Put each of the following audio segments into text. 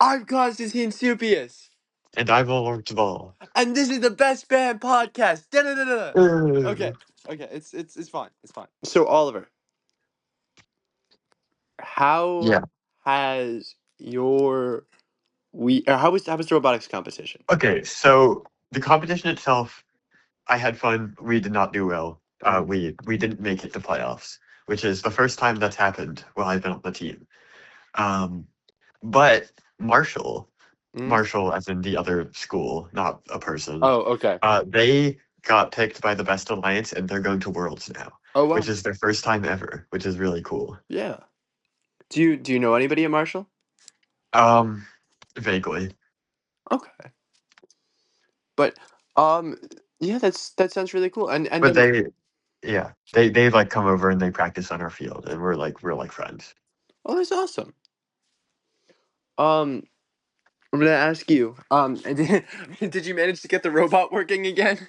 I'm Constantine Supius, And I'm Lawrence Ball. and this is the Best Band Podcast. Da-da-da-da. Okay, Uh, okay, it's fine, it's fine. So Oliver, how yeah. has your how was the robotics competition? Okay, so the competition itself, I had fun. We did not do well. Mm. We didn't make it to playoffs, which is the first time that's happened while I've been on the team. Um, but Marshall, Mm? Marshall as in the other school, not a person, Oh, okay. they got picked by the Best Alliance and they're going to Worlds now, Oh wow. which is their first time ever, which is really cool. Yeah. Do you know anybody at Marshall? Um, Vaguely. Okay. But um, yeah, that sounds really cool. And But then they like come over and they practice on our field, and we're like friends. oh, that's awesome. Um, I'm gonna ask you. Did you manage to get the robot working again?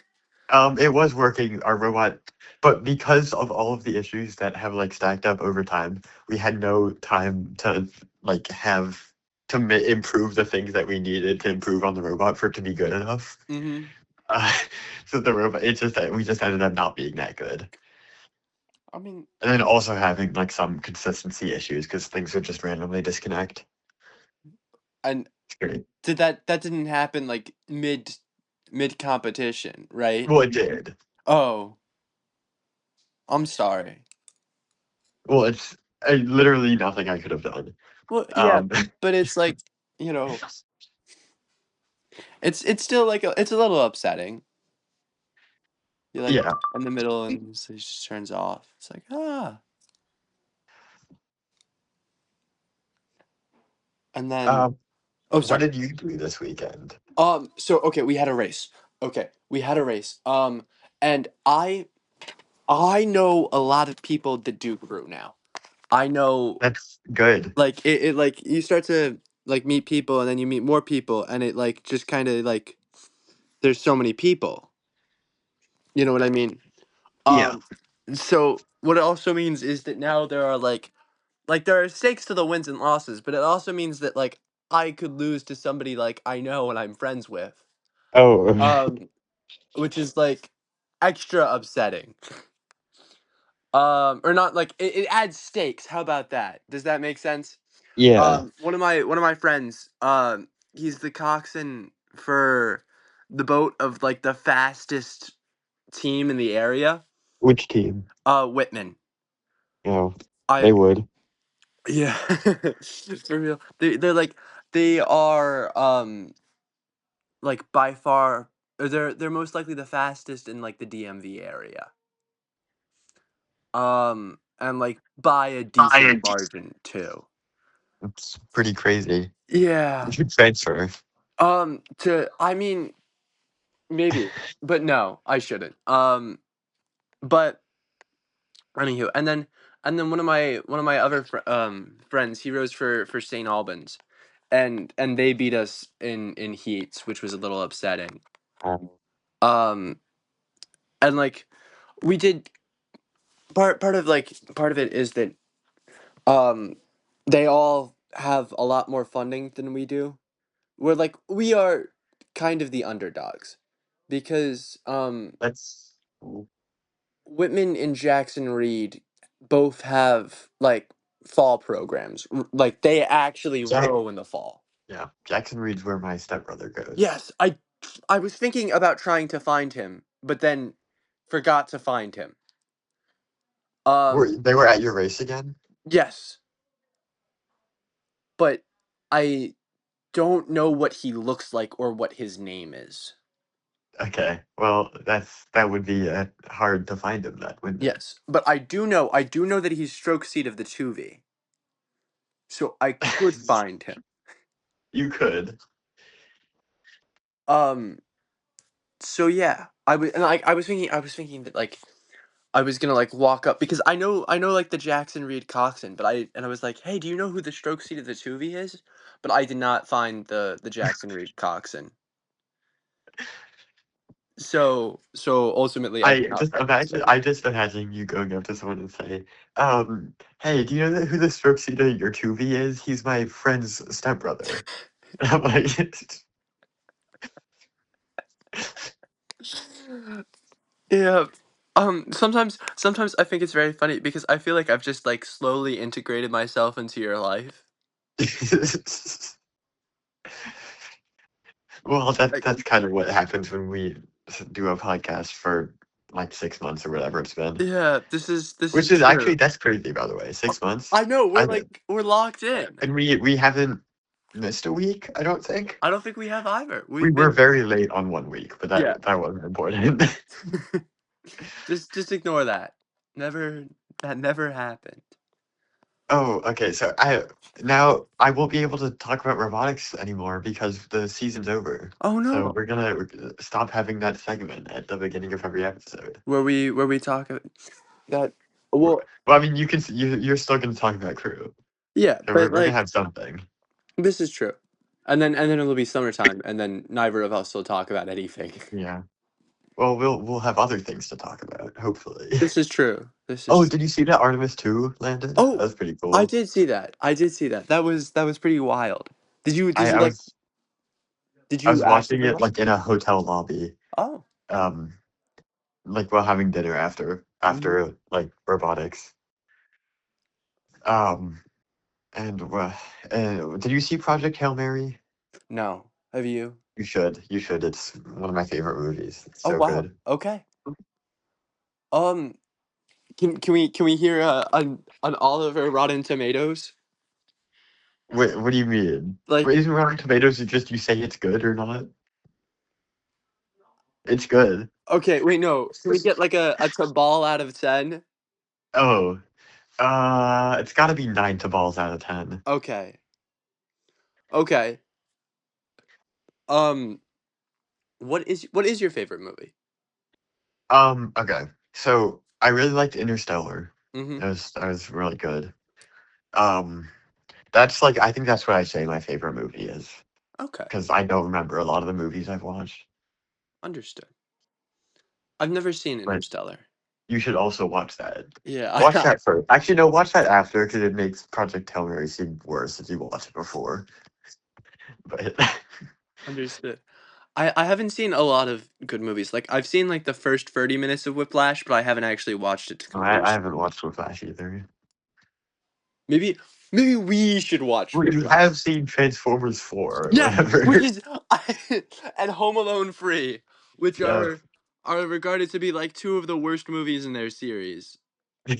It was working our robot, but because of all of the issues that have like stacked up over time, we had no time to like have to improve the things that we needed to improve on the robot for it to be good enough. Mm-hmm. Uh, so the robot, it's just that we just ended up not being that good, I mean, and then also having like some consistency issues because things would just randomly disconnect. and It's great. that didn't happen like mid competition, right? Well, it did. Oh, I'm sorry. Well, it's literally nothing I could have done. Well, yeah, Um, but it's like, you know, it's still like it's a little upsetting. You're like yeah. in the middle and so it just turns off. It's like and then Um, oh what sorry. did you do this weekend? So okay, we had a race. Okay, we had a race. And I know a lot of people that do brew now. I know That's good. like it like you start to like meet people and then you meet more people and it like just kind of like there's so many people. You know what I mean? Yeah. Um so what it also means is that now there are like there are stakes to the wins and losses, but it also means that like I could lose to somebody like I know and I'm friends with. Oh, Um which is like extra upsetting. Or not like it adds stakes. How about that? Does that make sense? yeah. One of my friends, he's the coxswain for the boat of like the fastest team in the area. Which team? Whitman. Oh, I they would. yeah, for real. They're like they are like by far or they're most likely the fastest in like the DMV area. And like by a decent margin too. It's pretty crazy. You Yeah. should transfer. To I mean maybe, but no, I shouldn't. But anywho, and then one of my other friends, he rose for St. Albans, and they beat us in heats, which was a little upsetting. Um, Um, and like we did part of it is that um they all have a lot more funding than we do. We're like we are kind of the underdogs because that's Whitman and Jackson Reed both have like fall programs. Like they actually Jack. row in the fall. Yeah, Jackson Reed's where my stepbrother goes. Yes, I was thinking about trying to find him, but then forgot to find him. They were at your race again? Yes, but I don't know what he looks like or what his name is. Okay. Well, that would be hard to find him then, wouldn't it? Yes, but I do know that he's stroke seat of the 2V. So I could find him. You could. Um so yeah, I was thinking that like I was gonna like walk up because I know like the Jackson Reed coxswain, but I was like, hey, do you know who the stroke seat of the 2V is? But I did not find the Jackson Reed coxswain. So ultimately I did not find him. I just imagine you going up to someone and say, "Hey, do you know who the stroke seat of your 2V is? He's my friend's stepbrother." I'm like, Yeah. Sometimes I think it's very funny because I feel like I've just like slowly integrated myself into your life. well, Like, that's kind of what happens when we do a podcast for like 6 months or whatever it's been. yeah, this is Which is true. actually that's crazy, by the way. 6 months. I know I we're locked in. and we haven't missed a week. I don't think I don't think we have either. we We've were been very late on 1 week, but yeah. that wasn't important. Just ignore that. Never that never happened. Oh, okay. So I won't be able to talk about robotics anymore because the season's over. Oh So no. we're gonna stop having that segment at the beginning of every episode. Where we talk that Well, well I mean, you're still gonna talk about crew. yeah, So but we're gonna like have something. this is true. And then it'll be summertime and then neither of us will talk about anything. Yeah. Well, we'll have other things to talk about, hopefully. This is true. This Oh, is did you see that Artemis 2 landed? That Oh, was pretty I cool. did see that. I did see that. That was pretty wild. Did I, you I like was did I was you watching actively it watch? like in a hotel lobby, Oh. um, like while having dinner Mhm. after like robotics. Um, and did you see Project Hail Mary? No. Have you? You should. You should. It's one of my favorite movies. It's Oh so wow. good. Okay. Um can we hear an Oliver Rotten Tomatoes? What do you mean? Like Wait, isn't Rotten Tomatoes just you say it's good or not? It's good. okay, wait, no. Can we get like a ball out of 10? Oh, it's got to be 9 to balls out of 10. Okay. Okay. Um what is your favorite movie? Okay. So I really liked Interstellar. Mhm. That was really good. Um, that's like I think that's what I say my favorite movie is Okay. because I don't remember a lot of the movies I've watched. Understood. I've never seen But Interstellar. you should also watch that. Yeah, Watch I that first. Actually, no, watch that after because it makes Project Hail Mary seem worse if you watch it before. But understood. I haven't seen a lot of good movies. Like I've seen like the first 30 minutes of Whiplash, but I haven't actually watched it to I completion. haven't watched Flash either. Maybe maybe we should watch We Whiplash. have seen Transformers 4 or Yes, which whatever. is and Home Alone 3, which Yeah. are regarded to be like two of the worst movies in their series.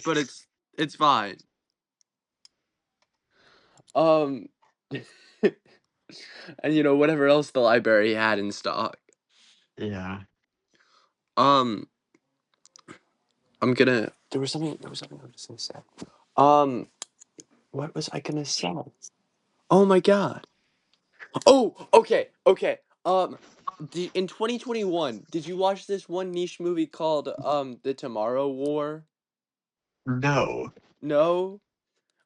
But it's fine. Um and whatever else the library had in stock. Yeah. Um there was something I was gonna say. Um what was I gonna say? Oh my god. Oh, okay, okay. In 2021, did you watch this one niche movie called The Tomorrow War? No. No,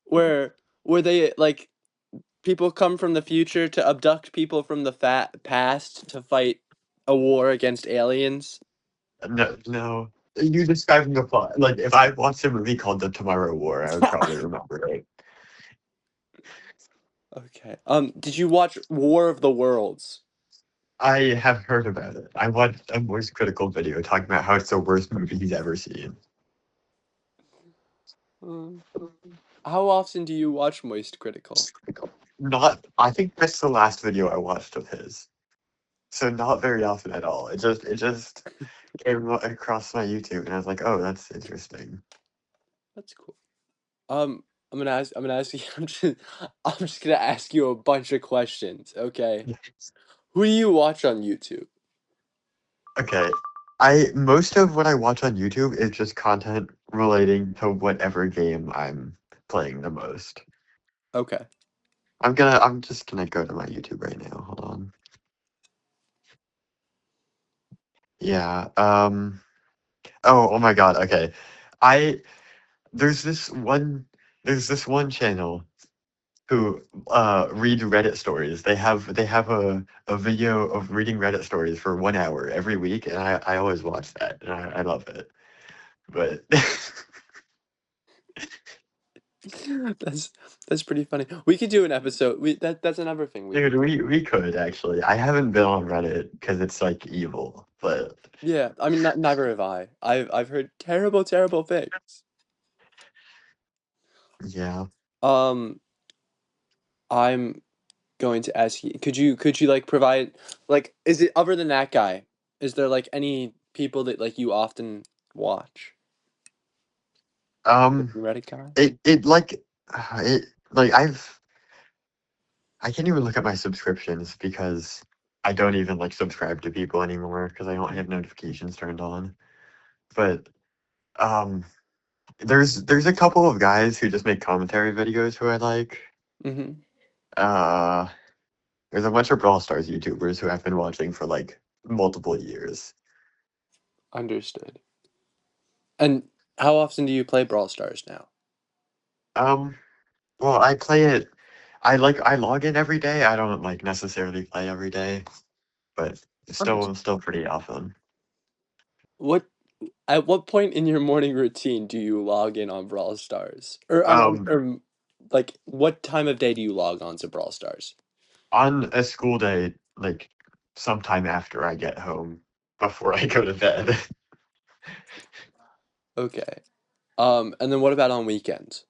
where they like people come from the future to abduct people from the past to fight a war against aliens. No, no. You describing the plot. Like, if I watched a movie called The Tomorrow War, I would probably remember it. Okay. Did you watch War of the Worlds? I have heard about it. I watched a voice critical video talking about how it's the worst movie he's ever seen. Um, how often do you watch Moist Critical? Not, I think that's the last video I watched of his. So not very often at all. It just came across my YouTube, and I was like, oh, that's interesting. That's cool. I'm gonna ask you. I'm just gonna ask you a bunch of questions. Okay. Who do you watch on YouTube? Okay. Most of what I watch on YouTube is just content relating to whatever game I'm playing the most. Okay. I'm just gonna go to my YouTube right now. Hold on. Yeah. Oh my God. Okay. I there's this one there's this one channel who read Reddit stories. They have a video of reading Reddit stories for 1 hour every week, and I always watch that, and I love it. But That's that's pretty funny. We could do an episode. That's another thing we Dude, could do. we could actually. I haven't been on Reddit because it's like evil, but Yeah, I mean, neither have I. I've heard terrible, terrible things. yeah. Um, I'm going to ask you. Could you like provide like is it other than that guy? Is there like any people that like you often watch? Um, Reddit guy. it like it like I can't even look at my subscriptions because I don't even like subscribe to people anymore because I don't have notifications turned on. But um, there's a couple of guys who just make commentary videos who I like. Mm-hmm. Uh, there's a bunch of Brawl Stars YouTubers who I've been watching for like multiple years. Understood. And how often do you play Brawl Stars now? Um, well, I play it. I log in every day. I don't like necessarily play every day, but Understood. still pretty often. What At what point in your morning routine do you log in on Brawl Stars? Um, Or like what time of day do you log on to Brawl Stars? on a school day, like sometime after I get home, before I go to bed. Okay. And then what about on weekends?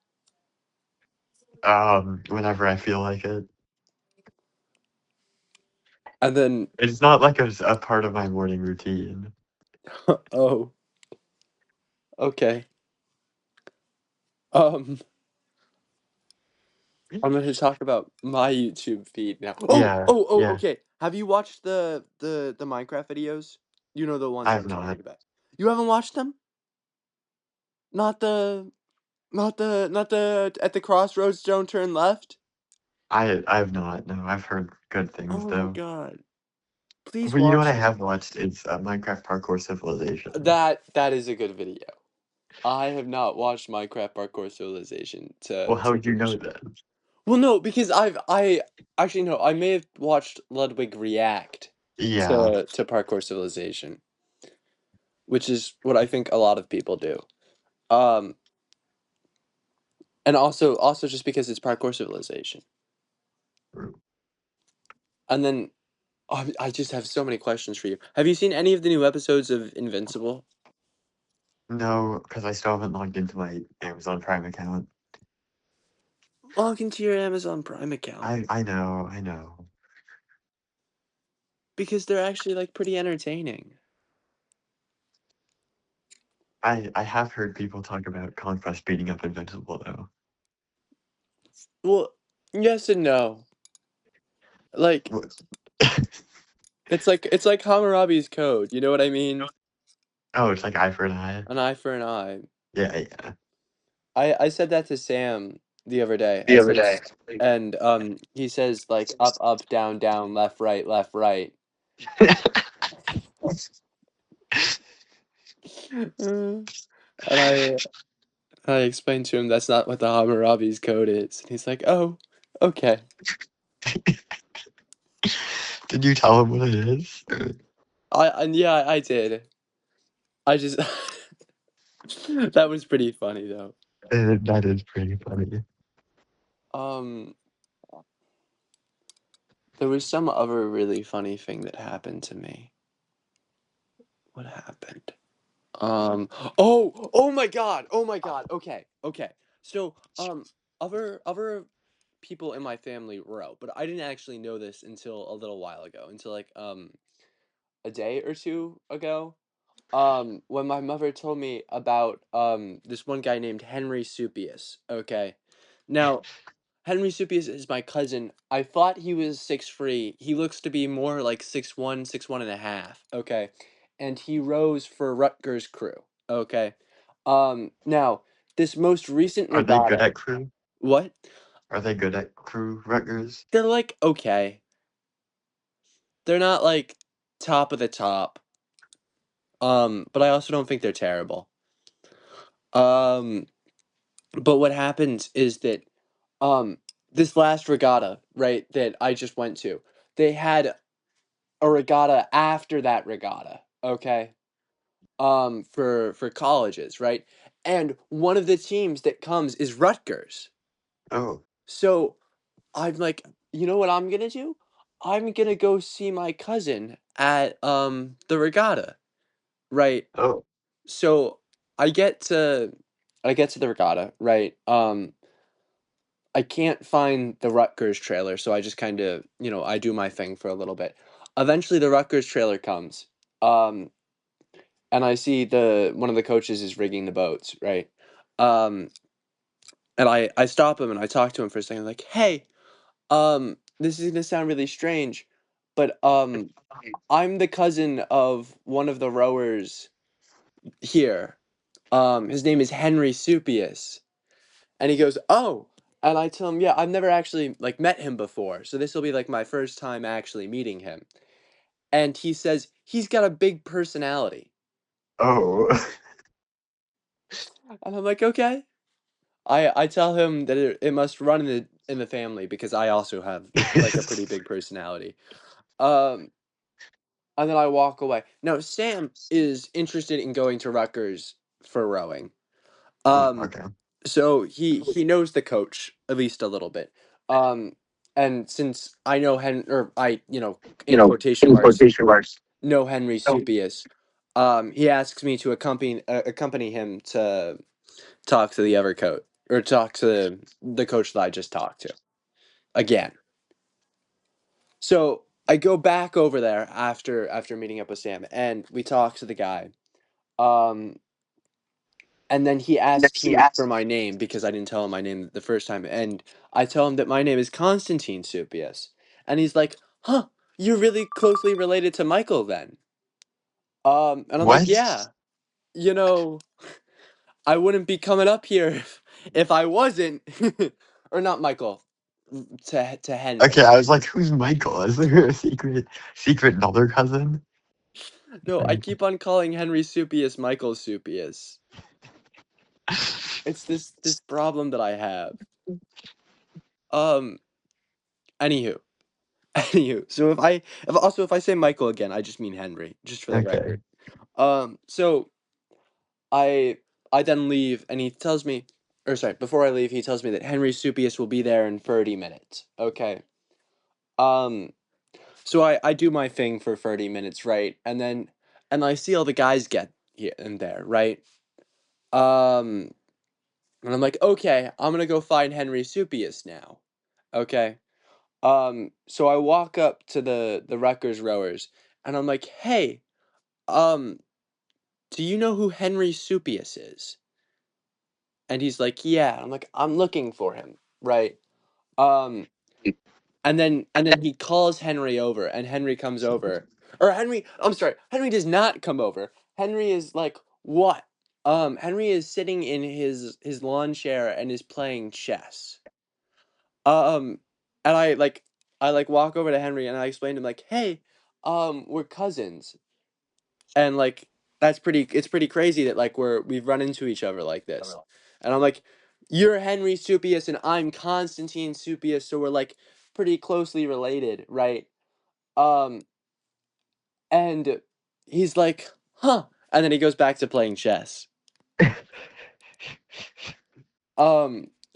Whenever I feel like it. And then It's not like a part of my morning routine. oh, okay. Um, I'm gonna talk about my YouTube feed now. Yeah, yeah. Okay. Have you watched the Minecraft videos? You know the ones I've I'm not. talking about. You haven't watched them? Not not the at the crossroads don't turn left? I've not. No, I've heard good things Oh my though. god. Please But you know what watch I them. have watched? It's Minecraft Parkour Civilization. That is a good video. I have not watched Minecraft Parkour Civilization Well, to how would you know finish. that? Well, no, because I actually no, I may have watched Ludwig react Yeah. to Parkour Civilization, which is what I think a lot of people do. Um, and also just because it's Parkour Civilization. And then I just have so many questions for you. Have you seen any of the new episodes of Invincible? No, because I still haven't logged into my Amazon Prime account. Log into your Amazon Prime account I know, I know. because they're actually like pretty entertaining. I have heard people talk about Conquest beating up Invincible though. Well, yes and no. Like What- it's like Hammurabi's code. You know what I mean? Oh, it's like eye for an eye. An eye for an eye. Yeah, yeah. I said that to Sam the other day. The other day. And he says like up up down down left right. And I explained to him that's not what the Hammurabi's code is. And he's like, "Oh, okay." Did you tell him what it is? Yeah, I did. I just that was pretty funny though. That is pretty funny. Um there was some other really funny thing that happened to me. What happened? Um, oh my God, oh my God. Okay, okay. So, other people in my family row, but I didn't actually know this until a little while ago, until like a day or two ago. When my mother told me about this one guy named Henry Supius. Okay, now Henry Supius is my cousin. I thought he was 6'3". He looks to be more like 6'1", 6'1 and a half. Okay. And he rose for Rutgers crew. Okay. Now, this most recent Are they good regatta. at crew? What? Are they good at crew Rutgers? They're like okay. They're not like top of the top. But I also don't think they're terrible. Um, but what happens is that um this last regatta, right, that I just went to, they had a regatta after that regatta, okay? For colleges, right? and one of the teams that comes is Rutgers. Oh. So I'm like, you know what I'm gonna do? I'm gonna go see my cousin at the regatta, right? Oh. So I get to I get to the regatta, right? I can't find the Rutgers trailer, so I just kind of, I do my thing for a little bit. Eventually the Rutgers trailer comes. Um and I see the one of the coaches is rigging the boats, right? Um and I stop him and I talk to him for a second like, "Hey, this is going to sound really strange, but I'm the cousin of one of the rowers here. His name is Henry Supius." And he goes, "Oh." And I tell him, "Yeah, I've never actually like met him before, so this will be like my first time actually meeting him." And he says he's got a big personality. Oh. And I'm like, "Okay." I tell him that it must run in the family because I also have like a pretty big personality. Um and then I walk away. Now Sam is interested in going to Rutgers for rowing. Um Okay. so he knows the coach at least a little bit. Um and since I know or I, You in know, quotation in marks, quotation marks. know Henry Oh. Supius, he asks me to accompany him to talk to the other coach or talk to the coach that I just talked to again. So I go back over there after meeting up with Sam and we talk to the guy. Um and then he And then asks he me for asked. my name because I didn't tell him my name the first time, and I tell him that my name is Constantine Supius. And he's like, "Huh, you're really closely related to Michael then." And I'm like, What? "Yeah, you know, I wouldn't be coming up here if I wasn't." Or not Michael, to Okay, Henry. I was like, who's Michael? Is there a secret another cousin? No, I Like, keep on calling Henry Supius Michael Supius. It's this problem that I have. Um, anywho. So if I say Michael again, I just mean Henry, just for the okay. record. So I I then leave and he tells me, or sorry, before I leave, he tells me that Henry Supius will be there in 30 minutes. Okay. Um, so I do my thing for 30 minutes, right? And I see all the guys get here and there, right? Um, and I'm like, okay, I'm gonna go find Henry Supius now. Okay. So I walk up to the Rutgers rowers and I'm like, "Hey, um, do you know who Henry Supius is?" And he's like, "Yeah." I'm like, "I'm looking for him." Right? Um, and then he calls Henry over and Henry comes over. Or I'm sorry, Henry does not come over. Henry is like, "What?" Henry is sitting in his lawn chair and is playing chess. Um, and I walk over to Henry and I explain to him like, "Hey, we're cousins." And like it's pretty crazy that like we've run into each other like this. And I'm like, "You're Henry Supius and I'm Constantine Supius, so we're like pretty closely related, right?" Um, and he's like, "Huh." And then he goes back to playing chess.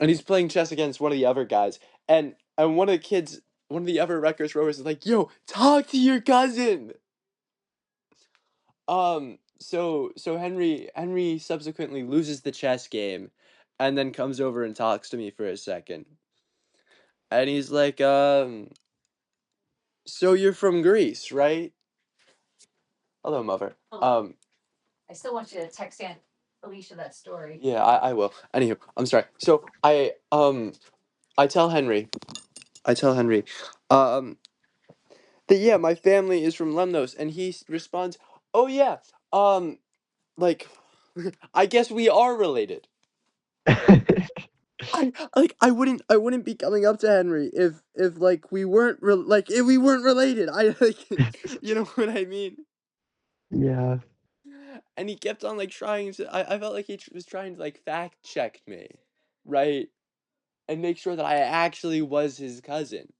And he's playing chess against one of the other guys. And one of the other Rutgers rowers is like, "Yo, talk to your cousin." So Henry subsequently loses the chess game, and then comes over and talks to me for a second. And he's like, "So you're from Greece, right?" Hello, mother. Yeah, I will. Anywho, I'm sorry. So I tell Henry, I tell Henry, um, that yeah, my family is from Lemnos, and he responds, "Oh yeah, um, like, I guess we are related." I wouldn't be coming up to Henry if like if we weren't related. I like you know what I mean? Yeah. And he kept on like trying to I felt like was trying to like fact check me, right? And make sure that I actually was his cousin.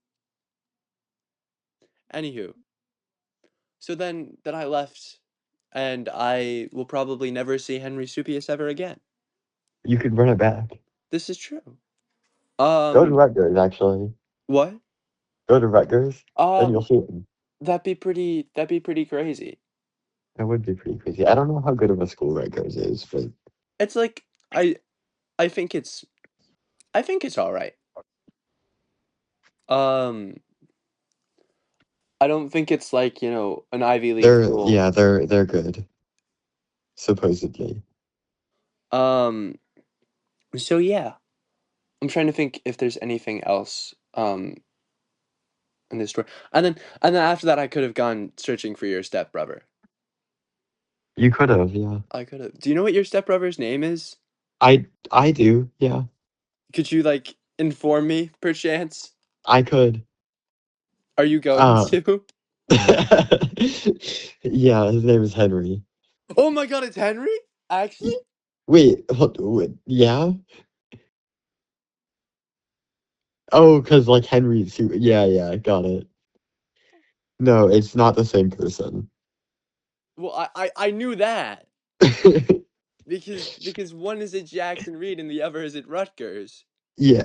Anywho, so then I left and I will probably never see Henry Supius ever again. You could run it back. This is true. Go to Um, Rutgers, actually. what? Go to Rutgers, then you'll Um, see him. that'd be pretty crazy. That would be pretty crazy. I don't know how good of a school Rutgers is, but It's like I think it's I think it's all right. Um, I don't think it's like, an Ivy League they're school. yeah, they're good, supposedly. Um, so yeah, I'm trying to think if there's anything else in this story. And then after that I could have gone searching for your stepbrother. You could have, yeah. I could have. Do you know what your stepbrother's name is? I do, yeah. Could you like inform me perchance? I could. Are you going Uh to? yeah, his name is Henry. Oh my god, it's Henry? Actually? Wait, yeah? Oh, because like Henry's yeah, yeah, got it. No, it's not the same person. Well, I knew that because one is at Jackson Reed and the other is at Rutgers. Yeah.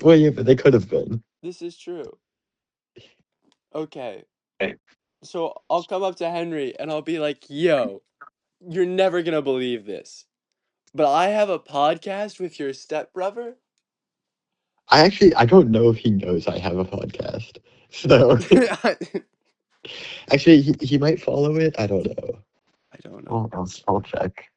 Well, yeah, but they could have been. This is true. Okay. Okay. So I'll come up to Henry and I'll be like, "Yo, you're never gonna believe this, but I have a podcast with your stepbrother." I don't know if he knows I have a podcast. So I actually he might follow it. I don't know. don't know. I'll check.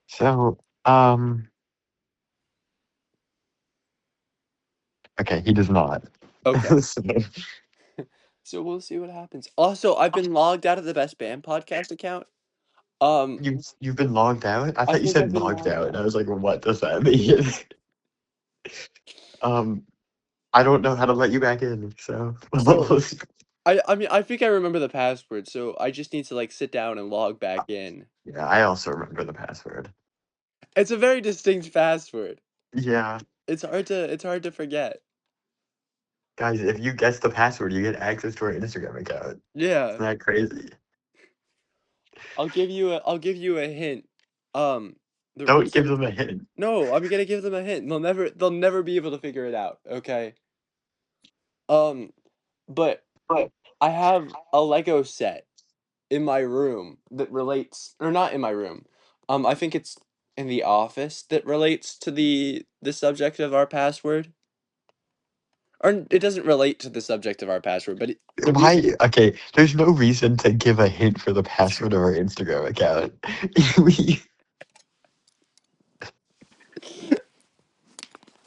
So okay, he does not. Okay. So, So we'll see what happens. Also, I've been logged out of the Best Band podcast account. Um, you've been logged out? I I thought you think I've said been logged logged out. And out. I was like, what does that mean? um I don't know how to let you back in, so So I mean I think I remember the password, so I just need to like sit down and log back in. yeah, I also remember the password. It's a very distinct password. Yeah. It's hard to forget. Guys, if you guess the password, you get access to our Instagram account. Yeah. Isn't that crazy? I'll give you a hint. Um the Don't give reason them a hint. No, I'm gonna give them a hint. They'll never be able to figure it out, okay? Um but But I have a Lego set in my room that relates, or not in my room. I think it's in the office that relates to the subject of our password. Or it doesn't relate to the subject of our password, but the reason. why? Okay, there's no reason to give a hint for the password of our Instagram account. We-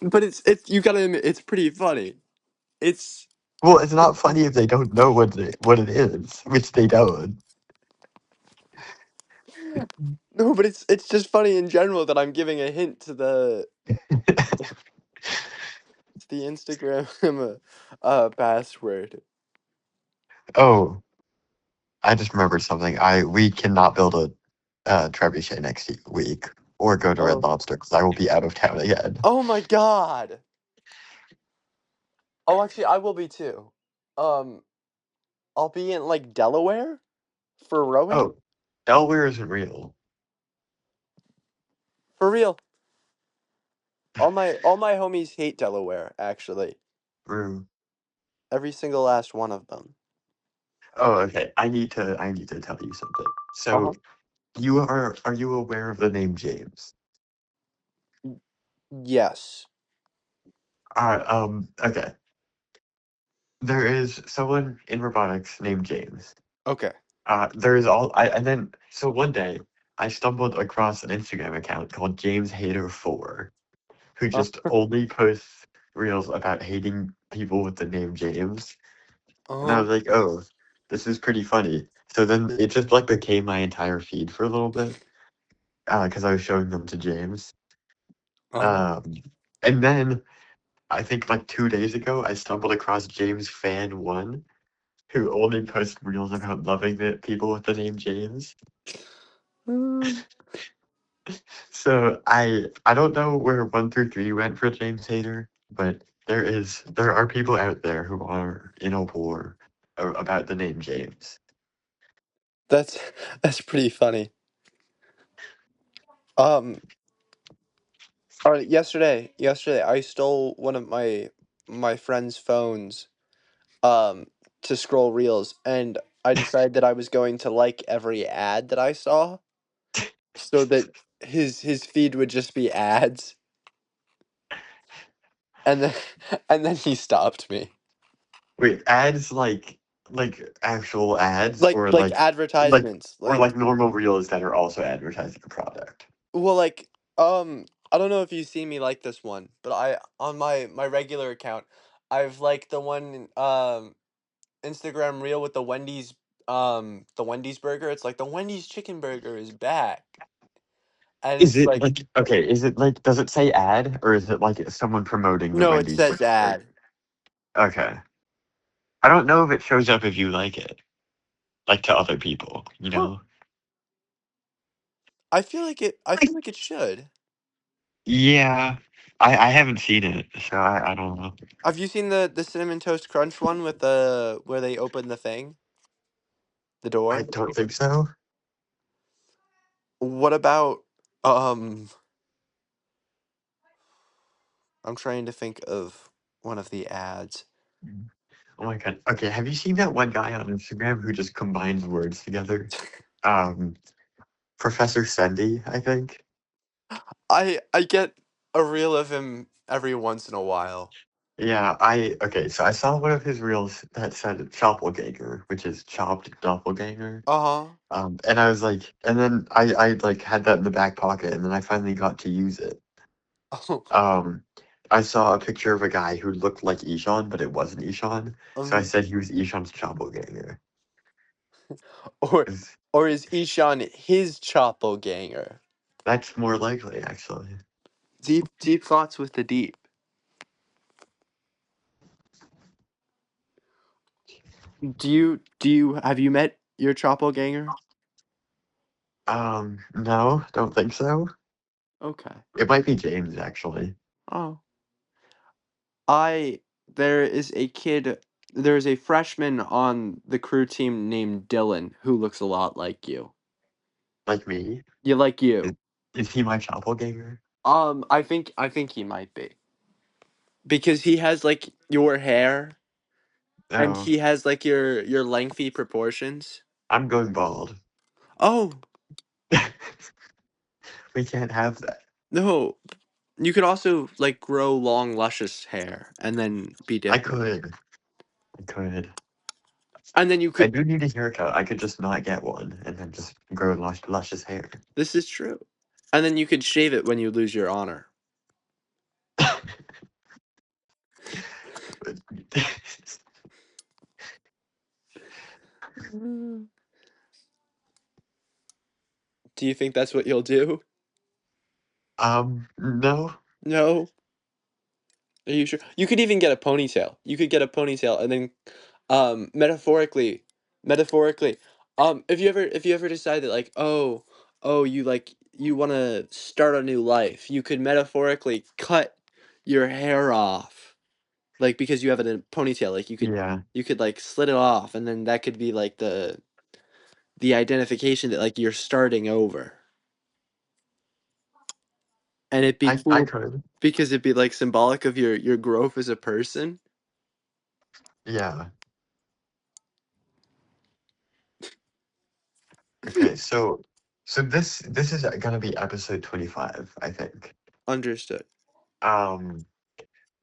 But it's you gotta admit it's pretty funny. It's well, it's not funny if they don't know what it is, which they don't. no, but it's just funny in general that I'm giving a hint to the Instagram password. Oh, I just remembered something. We cannot build a trebuchet next week or go to Red Oh. Lobster because I will be out of town again. Oh my god. Oh, actually, I will be too. Um, I'll be in like Delaware for rowing. Oh, Delaware isn't real. For real. All my homies hate Delaware, actually. True. Every single last one of them. Oh, okay. I need to tell you something. So Uh-huh. are you aware of the name James? Yes. Okay. There is someone in robotics named James. Okay. There is all I and then so one day I stumbled across an Instagram account called James Hater 4, who Uh, just only posts reels about hating people with the name James. And I uh-huh. was like, oh, this is pretty funny. So then it just like became my entire feed for a little bit, because I was showing them to James. Uh-huh. Um, and then I think like 2 days ago, I stumbled across James Fan One, who only posts reels about loving the people with the name James. Mm. So I don't know where 1 through 3 went for James Hater, but there are people out there who are in a war about the name James. That's that's pretty funny. Um, all right, yesterday I stole one of my friend's phones um to scroll reels, and I decided that I was going to like every ad that I saw so that his feed would just be ads, and then and then he stopped me. Wait, ads like actual ads Like like advertisements, or like like normal reels that are also advertising a product. well, I don't know if you see me like this one, but I on my regular account, I've liked the one Instagram reel with the Wendy's burger. It's like the Wendy's chicken burger is back, and Is it's it like like okay? Is it like does it say ad or is it like someone promoting the no, it Wendy's says burger? ad. Okay, I don't know if it shows up if you like it, like to other people. You Huh. know? I feel like it. I feel like it should. Yeah, I haven't seen it, so I don't know. Have you seen the cinnamon toast crunch one with the where they open the thing, the I door? don't think so. What about um? I'm trying to think of one of the ads. Oh my god. Okay, have you seen that one guy on Instagram who just combines words together? Um, Professor Sendy, I think. I get a reel of him every once in a while. Yeah, I okay. So I saw one of his reels that said Doppelganger, which is chopped doppelganger. Uh And I was like, and then I like had that in the back pocket, and then I finally got to use it. huh. Um, I saw a picture of a guy who looked like Ishan, but it wasn't Ishan. So I um, said he was Ishan's doppelganger. or 'Cause or is Ishan his Choppelganger? that's more likely, actually. Deep thoughts with the deep. Do you have you met your Choppelganger? No, don't think so. Okay. It might be James, actually. Oh. I there is a kid there is a freshman on the crew team named Dylan who looks a lot like you. Like me. You like Is, you. is he my doppelganger? I think he might be. Because he has like your hair and No, he has like your lengthy proportions. I'm going bald. Oh, We can't have that. no. You could also like grow long luscious hair and then be I different. could. I could. And then you I could do need a haircut. I could just not get one and then just grow luscious hair. this is true. And then you could shave it when you lose your honor. Mm. Do you think that's what you'll do? No. No. Are you sure? You could even get a ponytail. You could get a ponytail and then metaphorically if you ever decide that like oh you want to start a new life, you could metaphorically cut your hair off. Like because you have it in a ponytail, like Yeah. you could like slit it off and then that could be like the identification that like you're starting over. And it'd be I cool could. because it'd be like symbolic of your growth as a person. Yeah. Okay, so this is gonna be episode 25, I think. Understood. Um,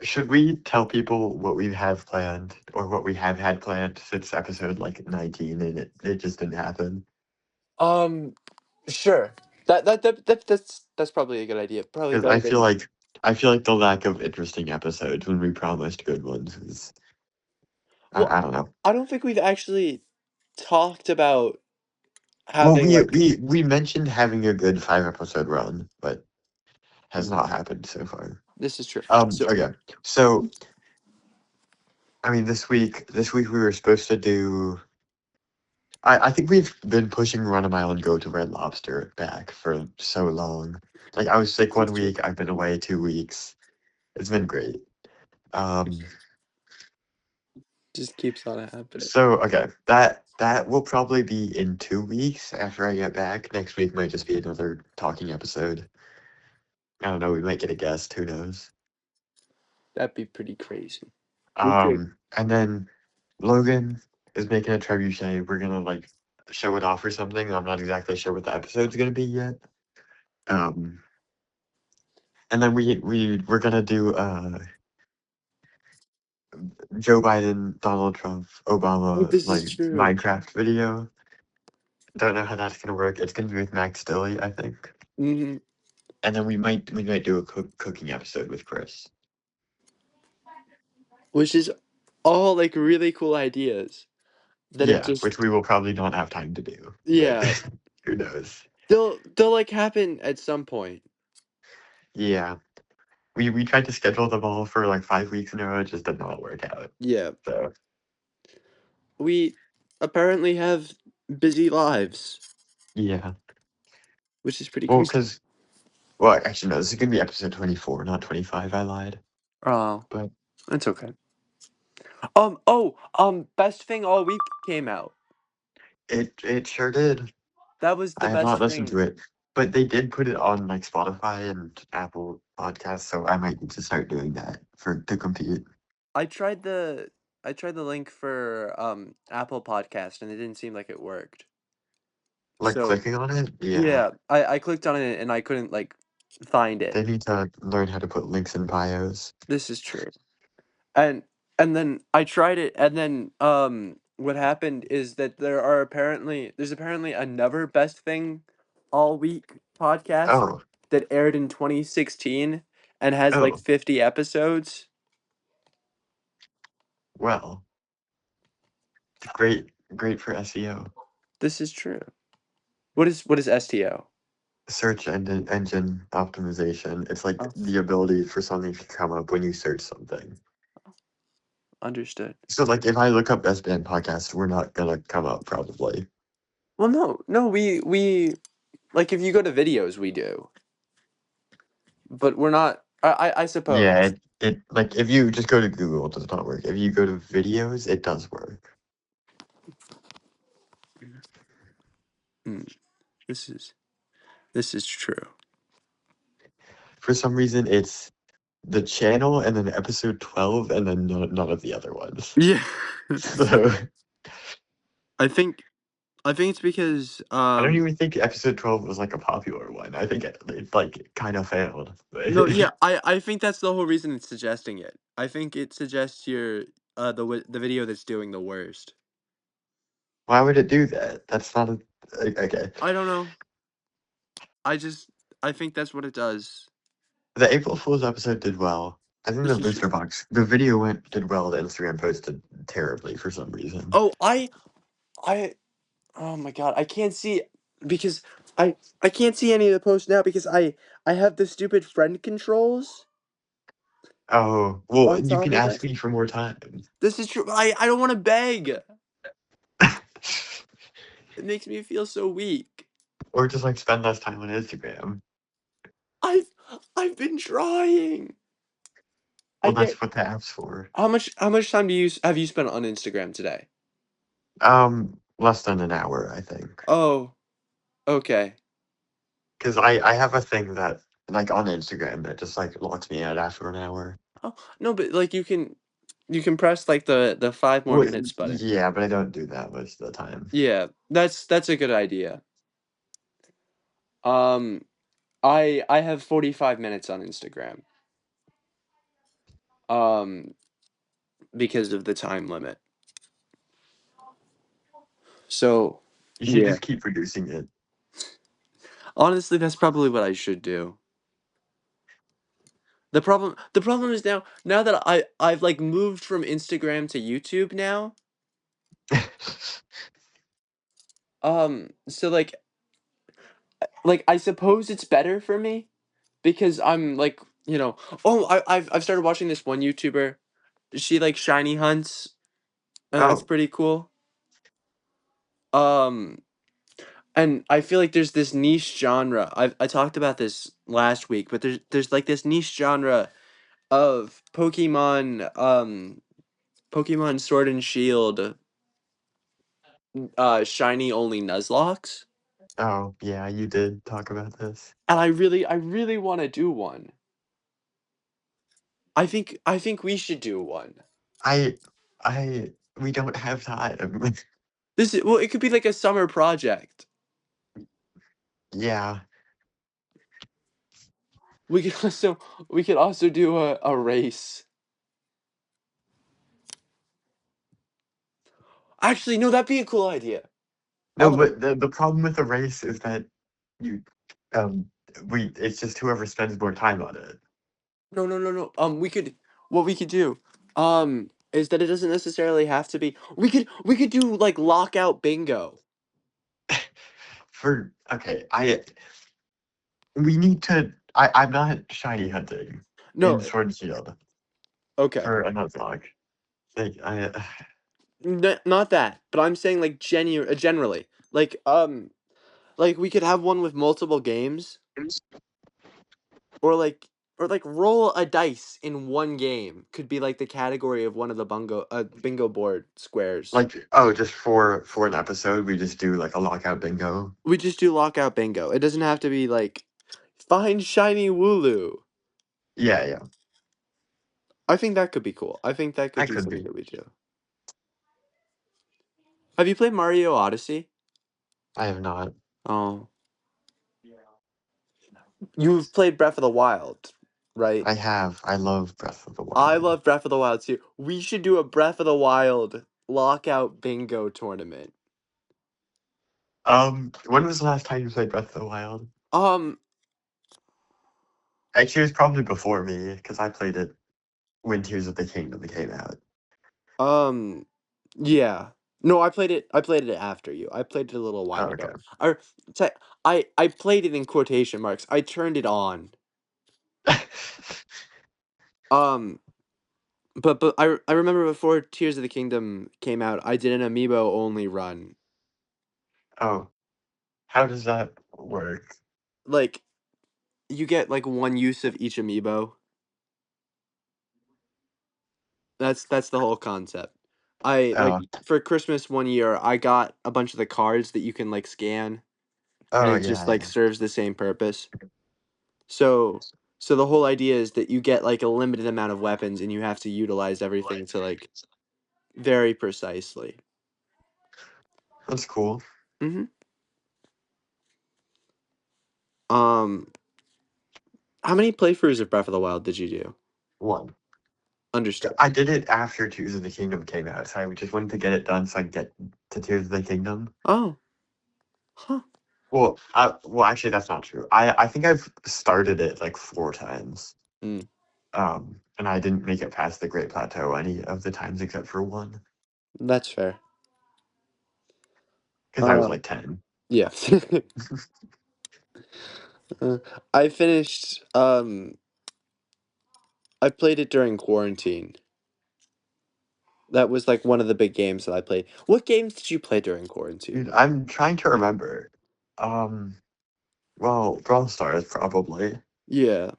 should we tell people what we have planned or what we have had planned since episode like 19 and it just didn't happen? Um, sure. That's probably a good idea. Probably Because better than I feel like the lack of interesting episodes when we promised good ones is well, I don't know. I don't think we've actually talked about Well, having like we mentioned having a good 5 episode run, but has not happened so far. this is true. So, Okay. So I mean, this week we were supposed to do. I think we've been pushing Run a Mile and Go to Red Lobster back for so long. Like I was sick this is one true. week. I've been away 2 weeks. It's been great. Um, Just keeps on happening. so okay, that will probably be in 2 weeks after I get back. Next week might just be another talking episode. I don't know. We might get a guest. Who knows? That'd be pretty crazy. We could. And then Logan is making a trebuchet. We're gonna like show it off or something. I'm not exactly sure what the episode's gonna be yet. Um, and then we're gonna do Joe Biden, Donald Trump, Oh, Obama this is like true. Minecraft video. Don't know how that's gonna work. It's gonna be with Max Stilley, I think. Hmm. And then we might do a cooking episode with Chris. Which is all like really cool ideas that it Yeah, just, which we will probably not have time to do, but yeah, who knows? they'll like happen at some point. Yeah, we tried to schedule them all for like 5 weeks in a row. It just did not work out. Yeah, So we apparently have busy lives, yeah, which is pretty well, crazy. because well, actually no, this is gonna be episode 24, not 25. I lied, Oh, but it's okay. Best thing all week came out. it sure did. That was the I have best not listened to thing. it, but they did put it on like Spotify and Apple Podcasts, so I might need to start doing that for to compete. I tried the I tried the link for Apple Podcast and it didn't seem like it worked. Like So clicking on it, yeah. yeah, I clicked on it and I couldn't like find it. They need to learn how to put links in bios. This is true. And and then I tried it and then what happened is that there's apparently another best thing all week podcast Oh, that aired in 2016 and has like oh, 50 episodes. well, great, great for SEO. This is true. What is STO? Search engine optimization. It's like Oh, the ability for something to come up when you search something. understood. So, like, if I look up Best Band podcast, we're not gonna come up probably. Well, no, we like if you go to videos, we do, but we're not. I Yeah, suppose. it like if you just go to Google, it does not work. If you go to videos, it does work. Mm, this is this is true. For some reason, it's the channel and then episode 12 and then none of the other ones. Yeah, So I think I think it's because I don't even think episode 12 was like a popular one. I think it like kind of failed. But no, yeah, I think that's the whole reason it's suggesting it. I think it suggests your the video that's doing the worst. why would it do that? That's not a okay. I don't know. I just I think that's what it does. The April Fool's episode did well. I think the This is booster true. box, the video did well. The Instagram post did terribly for some reason. Oh, I oh my god, I can't see because I can't see any of the posts now because I have the stupid friend controls Oh, well, on you top can of it. ask me for more time. This is true. I don't want to beg. It makes me feel so weak. Or just like spend less time on Instagram. I've I've been trying. I Well, get that's what the app's for. how much time have you spent on Instagram today? Less than an hour, I think. Oh, okay. Because I have a thing that, like, on Instagram that just, like, locks me out after an hour. Oh, no, but like you can press like the 5 more minutes button. Yeah, but I don't do that most of the time. Yeah, that's a good idea. Um I have 45 minutes on Instagram. Um because of the time limit. So, You should yeah. just keep reducing it. Honestly, that's probably what I should do. The problem is now that I've like moved from Instagram to YouTube now. So like I suppose it's better for me because I'm like, oh, I've started watching this one YouTuber. She like shiny hunts and that's Oh, pretty cool. Um and I feel like there's this niche genre. I talked about this last week, but there's like this niche genre of Pokemon Sword and Shield, shiny only Nuzlocke, Oh, yeah, you did talk about this. and I really want to do one. I think we should do one. I we don't have time. Well, it could be like a summer project. Yeah. We could also we could also do a race. Actually, no, that'd be a cool idea. No, Um, but the problem with the race is that you um we it's just whoever spends more time on it. no, no, no, no. What we could do, is that it doesn't necessarily have to be. We could do like lockout bingo. For okay, I we need to I'm not shiny hunting in No, Sword and Shield okay, for a Nuzlocke. Like I not that, but I'm saying like generally, like we could have one with multiple games, or like roll a dice in one game could be like the category of one of the bingo board squares. like oh just for an episode we just do like a lockout bingo. We just do lockout bingo. It doesn't have to be like find shiny Wooloo. Yeah, yeah. I think that could be cool. I think that could That be could something be. that we do. Have you played Mario Odyssey? I have not. Oh, you've played Breath of the Wild, right? I have. I love Breath of the I Wild. love Breath of the Wild too. We should do a Breath of the Wild lockout bingo tournament. When was the last time you played Breath of the Wild? Um, Actually, it was probably before me because I played it when Tears of the Kingdom came out. um, yeah. No, I played it after you. I played it a little Oh, while okay. ago. Or, te- I played it in quotation marks. I turned it on. Um, but I remember before Tears of the Kingdom came out, I did an amiibo only run. Oh, how does that work? Like, you get like one use of each amiibo. That's the whole concept. I like Oh, for Christmas one year, I got a bunch of the cards that you can like scan, and oh it just yeah, like yeah. serves the same purpose. So so the whole idea is that you get like a limited amount of weapons, and you have to utilize everything to like very precisely. That's cool. Mm-hmm. Um, how many playthroughs of Breath of the Wild did you do? One. Understood. I did it after Tears of the Kingdom came out, so I just wanted to get it done so I could get to Tears of the Kingdom. Oh, huh. Well, actually, that's not true. I think I've started it like 4 times. Mm, And I didn't make it past the Great Plateau any of the times except for one that's fair. because I was Uh, like 10. yeah. Uh, I finished. I played it during quarantine. That was like one of the big games that I played. What games did you play during quarantine? Dude, I'm trying to remember. Um, well, Brawl Stars probably. Yeah.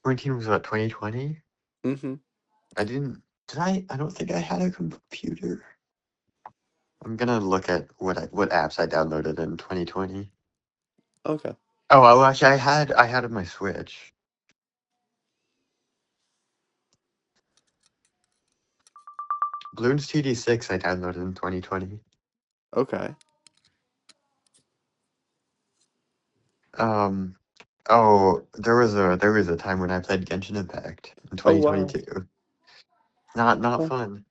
Quarantine was what 2020. Mm-hmm. I didn't. Did I? I don't think I had a computer. I'm gonna look at what apps I downloaded in 2020. Okay. Oh, well, actually, I had on my Switch. Bloons TD6 I downloaded in 2020. Okay. Um, oh, there was a time when I played Genshin Impact in Oh wow. 2022. Not Huh. fun.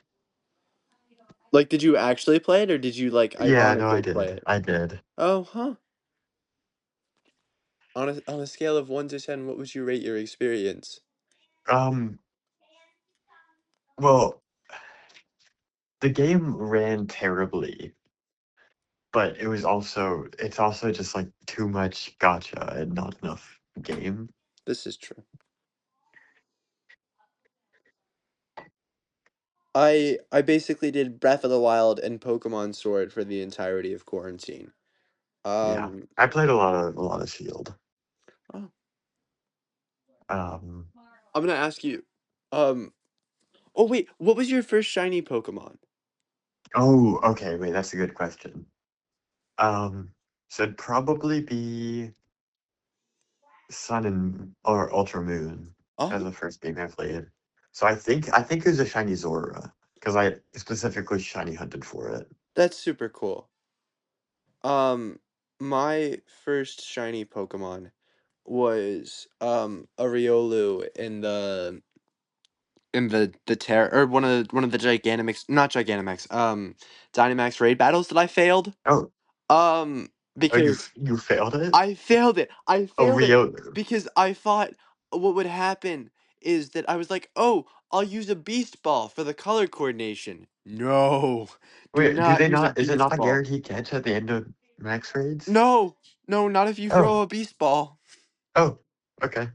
Like, did you actually play it, or did you like Yeah, no, I ironically play did. it? I did. Oh, huh. On a scale of 1 to 10, what would you rate your experience? Um, well, the game ran terribly, but it's also just like too much gotcha and not enough game. This is true. I basically did Breath of the Wild and Pokemon Sword for the entirety of quarantine. Yeah, Um. I played a lot of Shield. Oh. Um. I'm gonna ask you. Um. Oh wait, what was your first shiny Pokemon? Oh, okay. Wait, that's a good question. Um. So it'd probably be Sun and or Ultra Moon as Oh, the first game I played. So I think it was a shiny Zora because I specifically shiny hunted for it. that's super cool. Um, my first shiny Pokemon was a Riolu in the Terra or one of the Gigantamax, not Gigantamax, Dynamax raid battles that I failed. Oh, Um, oh, you because you failed it? I failed it. I Oh, failed it Rio. because I thought what would happen is that I was like, "Oh, I'll use a beast ball for the color coordination." No. Do Wait, do not they use a not? Is it beast not a ball. guaranteed catch at the end of max raids? No. No, not if you Oh, throw a beast ball. oh, okay.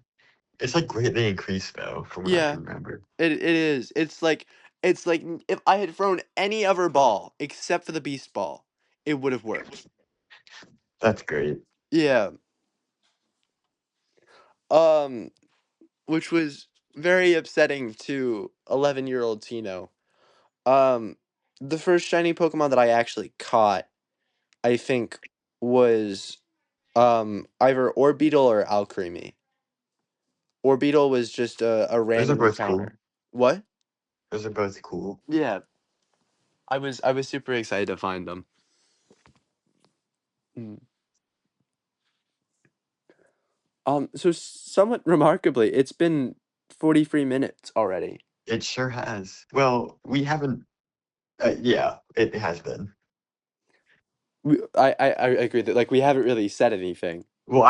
It's like greatly increased though, from what I Yeah, can remember. it is. It's like if I had thrown any other ball except for the beast ball, it would have worked. That's great. Yeah. Um, which was very upsetting to 11-year-old Tino. Um, the first shiny Pokemon that I actually caught, I think, was either Orbeetle or Alcremie. Orbeetle was just a Those are random both cool. encounter. What? Those are both cool. Yeah, I was super excited to find them. Mm. So somewhat remarkably, it's been 43 minutes already. It sure has. Well, we haven't. Yeah, it has been. I agree that like we haven't really said anything. Well,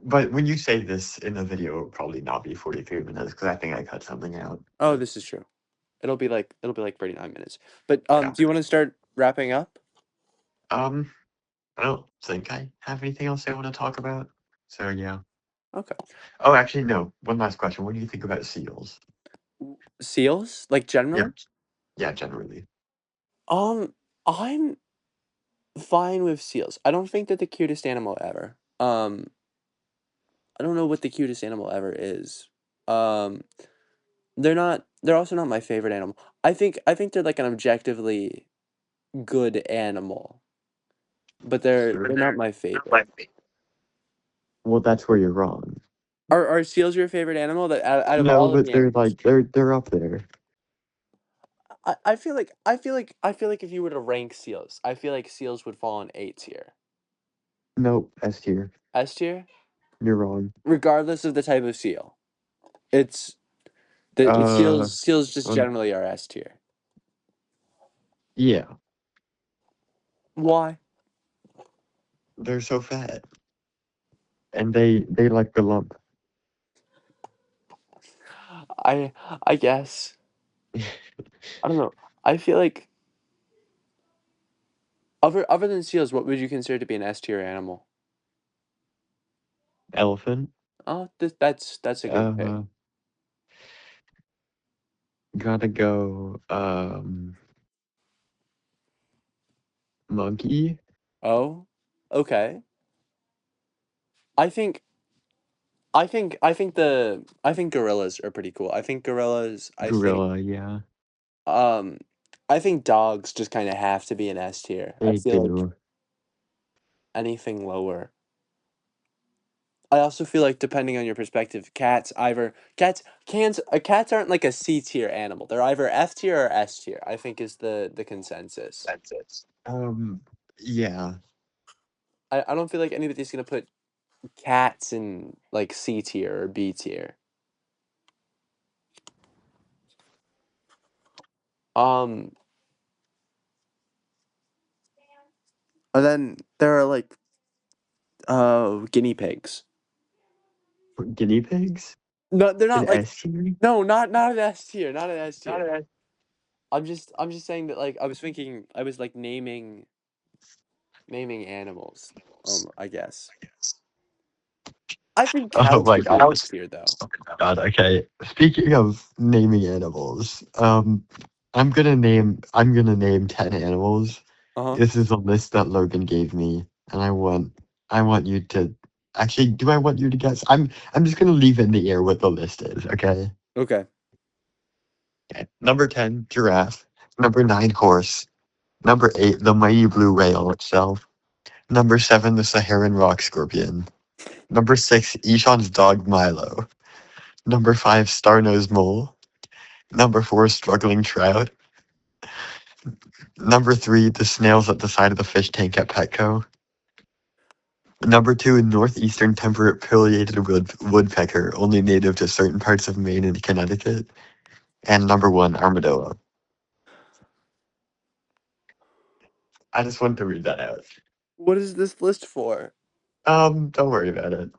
but when you say this in the video, it'll probably not be 43 minutes because I think I cut something out. Oh, But this is true. It'll be like 39 minutes. But yeah. do you want to start wrapping up? Um, I don't think I have anything else I want to talk about. So yeah. Okay. Oh, actually, no. One last question. What do you think about seals? Seals, like Yeah. generally? Yeah, generally. Um, I'm fine with seals. I don't think they're the cutest animal ever. I don't know what the cutest animal ever is. Um, they're also not my favorite animal. I think they're like an objectively good animal, but Sure. they're not my favorite. Well, that's where you're wrong. Are seals your favorite animal that out of No, all of but the they're animals? like they're up there. I feel like if you were to rank seals, I feel like seals would fall in A tier. Nope, S tier. S tier? You're wrong. Regardless of the type of seal. It's the Uh, seals just um, generally are S tier. yeah, Why? they're so fat, and they like the lump. I I guess. I don't know. I feel like other than seals, what would you consider to be an S tier animal? Elephant. Oh, that's a good pick. Uh, gotta go. Monkey, Oh, okay. I think I think gorillas are pretty cool. I think gorillas. gorilla. Yeah, Um, I think dogs just kind of have to be an S tier. I they feel like do. anything lower. I also feel like depending on your perspective, cats aren't like a C tier animal. They're either F tier or S tier. I think is the consensus. That's it. Yeah. I don't feel like anybody's gonna put cats in like C tier or B tier. Um, and then there are like guinea pigs. Guinea pigs No, they're in not like S tier. no, not an S tier, not an S Not tier. an I'm just saying that like I was like naming animals. I guess. I think Oh cows my should be an god. S tier though. God, okay. Speaking of naming animals, I'm gonna name 10 animals. Uh huh. This is a list that Logan gave me, and I want you to Actually, do I want you to guess? I'm just gonna leave it in the air what the list is. Okay. Okay. Okay. Number 10, giraffe. Number 9, horse. Number 8, the mighty blue whale itself. Number 7, the Saharan rock scorpion. Number 6, Ishan's dog Milo. Number 5, star-nosed mole. Number 4, struggling trout. Number 3, the snails at the side of the fish tank at Petco. Number 2, northeastern temperate pileated woodpecker, only native to certain parts of Maine and Connecticut. And number 1, armadillo. I just wanted to read that out. What is this list for? Don't worry about it.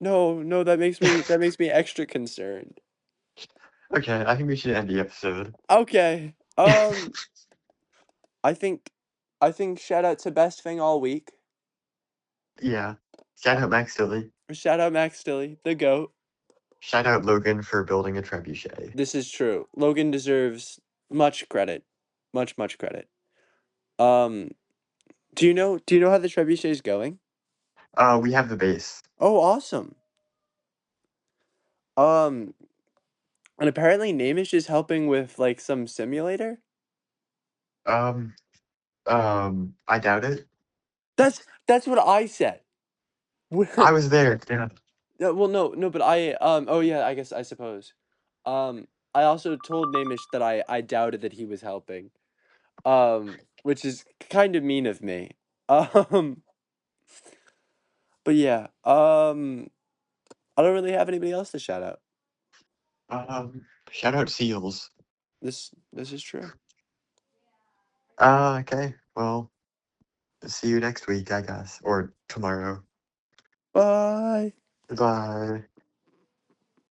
No, no, that makes me extra concerned. Okay, I think we should end the episode. Okay. I think I think shout out to Best Thing all week. Yeah. Shout out Max Tilly. Shout out Max Stilley, the GOAT. Shout out Logan for building a trebuchet. This is true. Logan deserves much credit. Much credit. Um, do you know how the trebuchet is going? We have the base. Oh, awesome. Um, and apparently Namish is helping with like some simulator. Um, I doubt it. That's what I said. I was there. Yeah. Yeah, well, no, but oh yeah, I suppose. I also told Namish that I doubted that he was helping. Which is kind of mean of me. Um, but yeah, I don't really have anybody else to shout out. Shout out seals. This is true. Okay. Well, see you next week, I guess, or tomorrow. Bye. Goodbye.